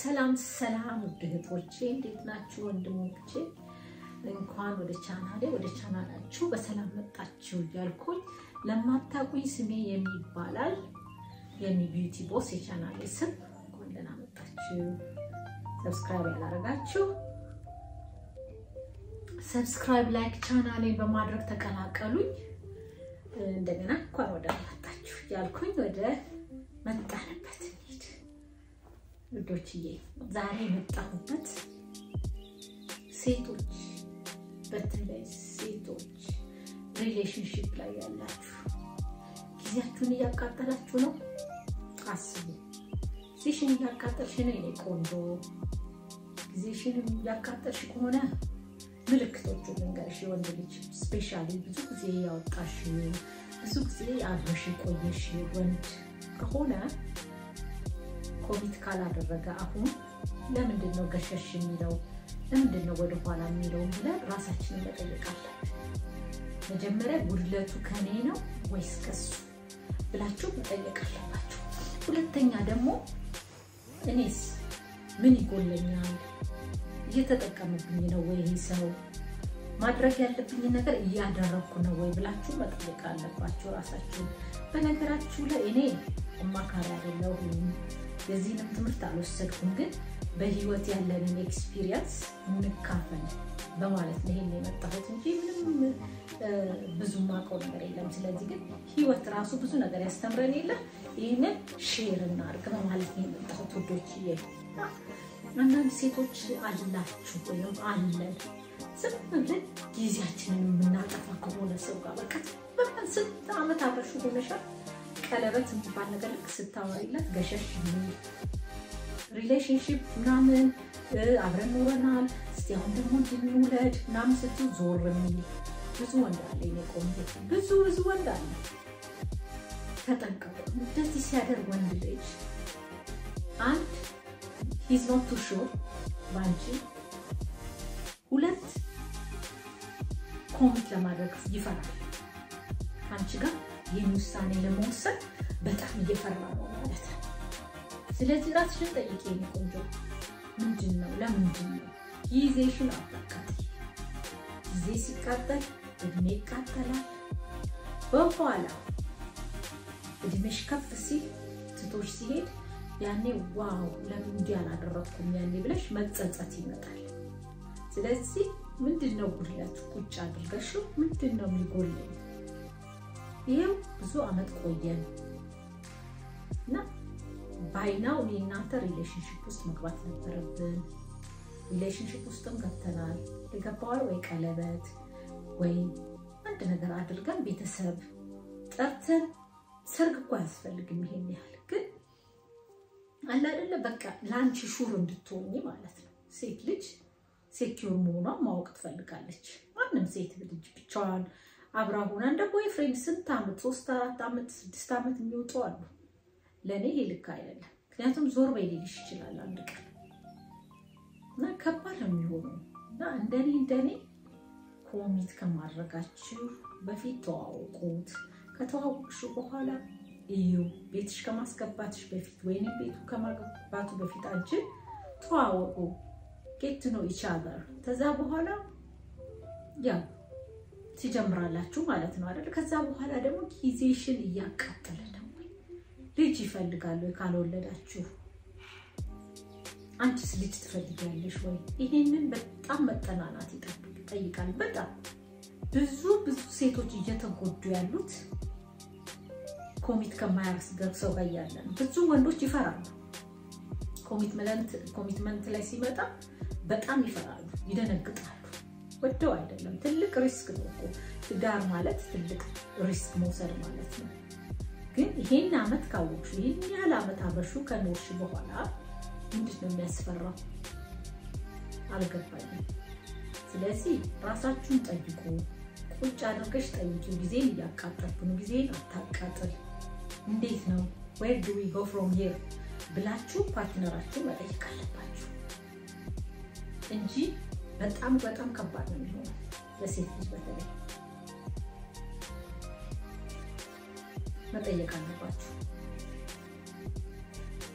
ሰላም ውድህቶቼ እንዴት ናችሁ ወንድሞቼ እንኳን ወደ ቻናላችሁ በሰላም መጣችሁ ያልኩኝ ለማታቁኝ ስሜ የሚባላል የሚ ቢዩቲ ቦስ የቻናሌ ስም እንኳን ደህና መጣችሁ ሰብስክራይብ ያላረጋችሁ ሰብስክራይብ ላይክ ቻናሌን በማድረግ ተቀላቀሉኝ እንደገና እንኳን ወደ መጣችሁ ያልኩኝ ወደ መጣንበት ውዶችዬ ዛሬ መጣሁበት ሴቶች በተለይ ሴቶች ሪሌሽንሺፕ ላይ ያላችሁ ጊዜያችሁን ያቃጠላችሁ ነው አስቡ ጊዜሽን ያቃጠልሽ ነው የኔ ቆንጆ ጊዜሽን ያቃጠልሽ ከሆነ ምልክቶቹ ልንገርሽ ወንድ ልጅ ስፔሻሊ ብዙ ጊዜ ያወጣሽ ብዙ ጊዜ አብረሽ ቆየሽ ወንድ ከሆነ ኮሚት ካላደረገ አሁን ለምንድን ነው ገሸሽ የሚለው ለምንድን ነው ወደ ኋላ የሚለው ብለን ራሳችንን መጠየቅ አለብን መጀመሪያ ጉድለቱ ከኔ ነው ወይስ ከሱ ብላችሁ መጠየቅ አለባችሁ ሁለተኛ ደግሞ እኔስ ምን ይጎለኛል እየተጠቀመብኝ ነው ወይ ሰው ማድረግ ያለብኝ ነገር እያደረኩ ነው ወይ ብላችሁ መጠየቅ አለባችሁ ራሳችሁ በነገራችሁ ላይ እኔ ማካራ አይደለሁም የዚህንም ትምህርት አልወሰድኩም ግን በህይወት ያለንን ኤክስፒሪየንስ እንካፈል በማለት ነው ይሄን የመጣሁት እንጂ ምንም ብዙ ማቀው ነገር የለም ስለዚህ ግን ህይወት ራሱ ብዙ ነገር ያስተምረን የለ ይሄንን ሼር እናድርግ በማለት ነው የመጣሁት ውዶችዬ አንዳንድ ሴቶች አላችሁ ወይም አለን ዝም ብለን ጊዜያችንን የምናጠፋ ከሆነ ሰው ጋር በቃ በጣም ስንት ዓመት አብረሽ ሆነሻል ቀለበት የሚባል ነገር ልክ ስታወሪለት ገሸሽ ሪሌሽንሺፕ ምናምን አብረን ኖረናል እስቲ አሁን ደግሞ እንውለድ ምናምን ስትሉ ዞር የሚል ብዙ ወንድ አለ የቆንጆ ብዙ ወንድ አለ ተጠንቀቁ እንደዚህ ሲያደርግ ወንድ ልጅ አንድ he's not too sure ባንቺ ሁለት ኮሚት ለማድረግ ይፈራል አንቺ ጋር የሙሳኔ ለመወሰን በጣም እየፈራ ነው ማለት ነው ስለዚህ ራስሽን ጠይቂ ቆንጆ ምንድነው ለምንድነው ጊዜሽን አጣቃቂ ጊዜ ሲቃጠል እድሜ ይቃጠላል በኋላ እድሜሽ ከፍ ሲል ትቶሽ ሲሄድ ያኔ ዋው ለምን እንዲህ አላደረኩም ያኔ ብለሽ መጸጸት ይመጣል ስለዚህ ምንድነው ጉድለቱ ቁጭ አድርገሽው ምንድነው የሚጎልኝ ይሄው ብዙ አመት ቆየን እና ባይናው እናንተ ሪሌሽንሺፕ ውስጥ መግባት ነበረብን ሪሌሽንሺፕ ውስጥም ገብተናል የገባው ወይ ቀለበት ወይ አንድ ነገር አድርገን ቤተሰብ ጠርተን ሰርግ እኮ ያስፈልግም ይሄን ያህል ግን አለ አይደለ በቃ ላንቺ ሹር እንድትሆኚ ማለት ነው ሴት ልጅ ሴኪዩር መሆኗን ማወቅ ትፈልጋለች ማንም ሴት ልጅ ብቻዋን አብራሁና እንደ ቦይፍሬንድ ስንት አመት 3 አመት 6 አመት የሚወጡ አሉ ለኔ ይልካ አይደለም ምክንያቱም ዞር በይልሽ ይችላል አንድ ቀን እና ከባድ ነው የሚሆነው እና እንደኔ ኮሚት ከማድረጋችሁ በፊት ተዋውቁት ከተዋውቁሽ በኋላ እዩ ቤትሽ ከማስገባትሽ በፊት ወይኔ ቤቱ ከማግባቱ በፊት አንቺ ተዋውቁ get to know each other ከዛ በኋላ ያ ሲጀምራላችሁ ማለት ነው አይደል ከዛ በኋላ ደግሞ ጊዜሽን ያቃጠለ ነው ልጅ ይፈልጋሉ ካልወለዳችሁ አንቺስ ልጅ ትፈልጊያለሽ ወይ ይሄንን በጣም መጠናናት ይጠይቃል በጣም ብዙ ሴቶች እየተጎዱ ያሉት ኮሚት ከማያስገብ ሰው ጋር ያለን ብዙ ወንዶች ይፈራሉ ኮሚትመንት ላይ ሲመጣ በጣም ይፈራሉ ይደነግጣሉ ወደው አይደለም ትልቅ ሪስክ ነው እኮ ትዳር ማለት ትልቅ ሪስክ መውሰድ ማለት ነው ግን ይሄን አመት ካወቅሽ ይሄን ያህል አመት አብረሹ ከኖርሽ በኋላ ምንድነው የሚያስፈራው አልገባኝም ስለዚህ ራሳችሁን ጠይቁ ቁጭ አድርገሽ ጠይቁ ጊዜን ያቃጠልኩ ነው ጊዜን አታቃጥል እንዴት ነው where do we go from here ብላችሁ ፓርትነራችሁ መጠየቅ አለባችሁ እንጂ በጣም ከባድ ነው የሚሆነው ለሴት ልጅ በተለይ መጠየቅ አለባችሁ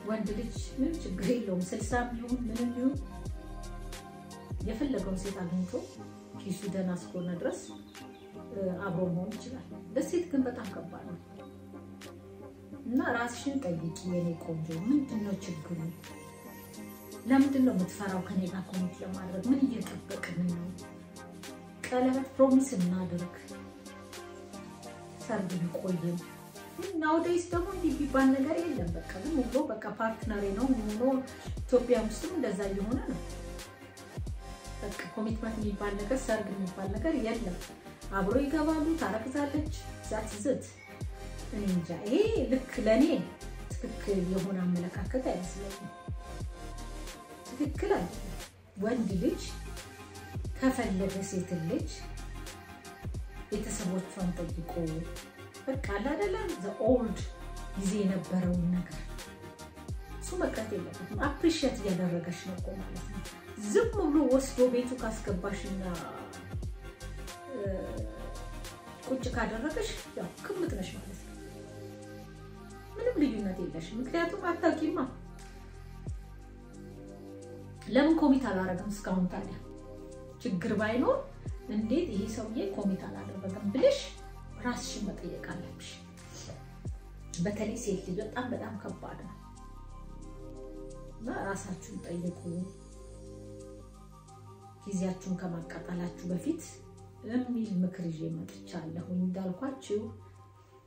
ወንድ ልጅ ምን ችግር የለውም 60 ቢሆን ምንም ቢሆን የፈለገውን ሴት አግኝቶ ኪሱ ደህና እስከሆነ ድረስ አብሮ መሆን ይችላል። ለሴት ግን በጣም ከባድ ነው እና ራስሽን ጠይቂ የኔ ቆንጆ ምንድነው ችግሩ? ለምንድነው የምትፈራው ከኔ ጋር ኮሚት ለማድረግ? ምን እየጠበቅን ነው? ቀለበት ፕሮሚስ እናድርግ ሰርግ ቢቆይም ናውዴይስ ደግሞ እንዲህ ቢባል ነገር የለም። በቃ ግን ሙሉ በቃ ፓርትነሬ ነው ሙሉ ኢትዮጵያ ውስጥም እንደዛ እየሆነ ነው። በቃ ኮሚትመንት የሚባል ነገር ሰርግ የሚባል ነገር የለም። አብሮ ይገባሉ ታረቅዛለች ዛት ዝት እንጃ ይሄ ልክ ለኔ ትክክል የሆነ አመለካከት አይመስለኝም። ትክክል አይደለም። ወንድ ልጅ ከፈለገ ሴት ልጅ ቤተሰቦቿን ጠይቆ በቃ አይደለም the old ጊዜ የነበረው ነገር እሱ መቅረት የለበትም። አፕሪሺየት ያደረገሽ ነው እኮ ማለት ነው። ዝም ብሎ ወስዶ ቤቱ ካስገባሽና ቁጭ ካደረገሽ ያው ክምት ነሽ ማለት ነው። ምንም ልዩነት የለሽም። ምክንያቱም አታውቂማ ለምን ኮሚት አላረገም እስካሁን ታዲያ ችግር ባይኖር እንዴት ይሄ ሰውዬ ኮሚት አላደረገም ብለሽ ራስሽን መጠየቅ አለብሽ። በተለይ ሴት ልጅ በጣም ከባድ ነው እና ራሳችሁን ጠይቁ። ጊዜያችሁን ከማቃጠላችሁ በፊት የሚል ምክር ይዤ መጥቻለሁ። እንዳልኳችሁ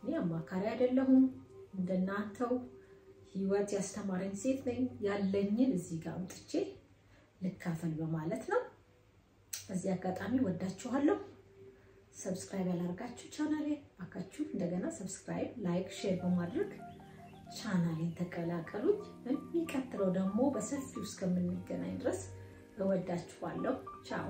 እኔ አማካሪ አይደለሁም እንደናንተው ህይወት ያስተማረኝ ሴት ነኝ። ያለኝን እዚህ ጋር አምጥቼ ልካፈል በማለት ነው። እዚህ አጋጣሚ ወዳችኋለሁ። ሰብስክራይብ ያላርጋችሁ ቻናሌ አካችሁ እንደገና ሰብስክራይብ ላይክ ሼር በማድረግ ቻናሌን ተቀላቀሉኝ። የሚቀጥለው ደግሞ በሰፊው እስከምንገናኝ ድረስ እወዳችኋለሁ። ቻው